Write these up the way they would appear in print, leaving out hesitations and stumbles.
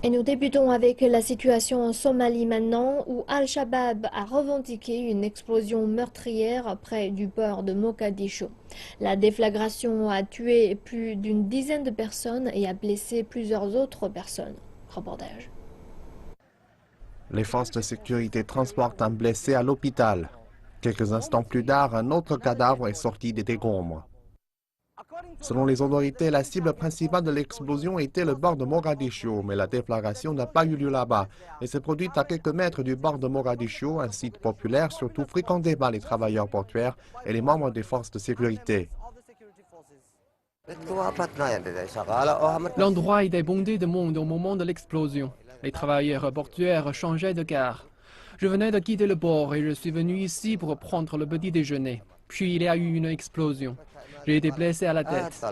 Et nous débutons avec la situation en Somalie maintenant, où Al-Shabaab a revendiqué une explosion meurtrière près du port de Mogadiscio. La déflagration a tué plus d'une dizaine de personnes et a blessé plusieurs autres personnes. Reportage. Les forces de sécurité transportent un blessé à l'hôpital. Quelques instants plus tard, un autre cadavre est sorti des décombres. Selon les autorités, la cible principale de l'explosion était le bord de Mogadiscio, mais la déflagration n'a pas eu lieu là-bas et s'est produite à quelques mètres du bord de Mogadiscio, un site populaire surtout fréquenté par les travailleurs portuaires et les membres des forces de sécurité. L'endroit était bondé de monde au moment de l'explosion. Les travailleurs portuaires changeaient de gare. Je venais de quitter le port et je suis venu ici pour prendre le petit déjeuner. Puis il y a eu une explosion. J'ai été blessé à la tête.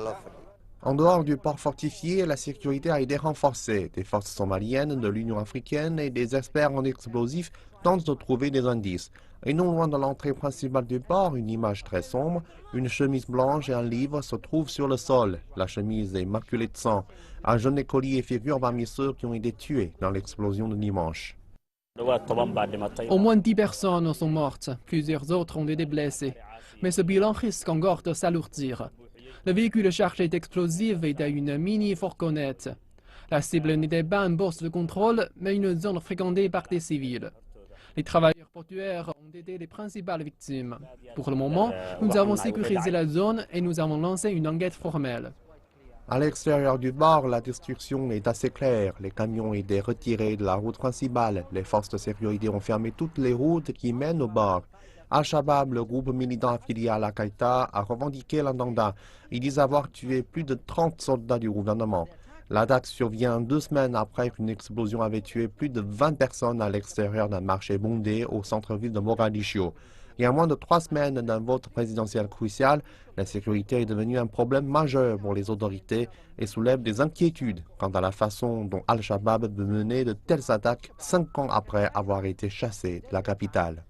En dehors du port fortifié, la sécurité a été renforcée. Des forces somaliennes, de l'Union africaine et des experts en explosifs tentent de trouver des indices. Et non loin de l'entrée principale du port, une image très sombre, une chemise blanche et un livre se trouvent sur le sol. La chemise est maculée de sang. Un jeune écolier figure parmi ceux qui ont été tués dans l'explosion de dimanche. Au moins 10 personnes sont mortes, plusieurs autres ont été blessées. Mais ce bilan risque encore de s'alourdir. Le véhicule chargé d'explosifs était une mini-fourgonnette. La cible n'était pas un poste de contrôle, mais une zone fréquentée par des civils. Les travailleurs portuaires ont été les principales victimes. Pour le moment, nous avons sécurisé la zone et nous avons lancé une enquête formelle. À l'extérieur du port, la destruction est assez claire. Les camions ont été retirés de la route principale. Les forces de sécurité ont fermé toutes les routes qui mènent au port. Al-Shabaab, le groupe militant affilié à Al-Qaïda, a revendiqué l'attentat. Ils disent avoir tué plus de 30 soldats du gouvernement. L'attaque survient 2 semaines après qu'une explosion avait tué plus de 20 personnes à l'extérieur d'un marché bondé au centre-ville de Mogadiscio. Et à moins de 3 semaines d'un vote présidentiel crucial, la sécurité est devenue un problème majeur pour les autorités et soulève des inquiétudes quant à la façon dont Al-Shabaab peut mener de telles attaques 5 ans après avoir été chassé de la capitale.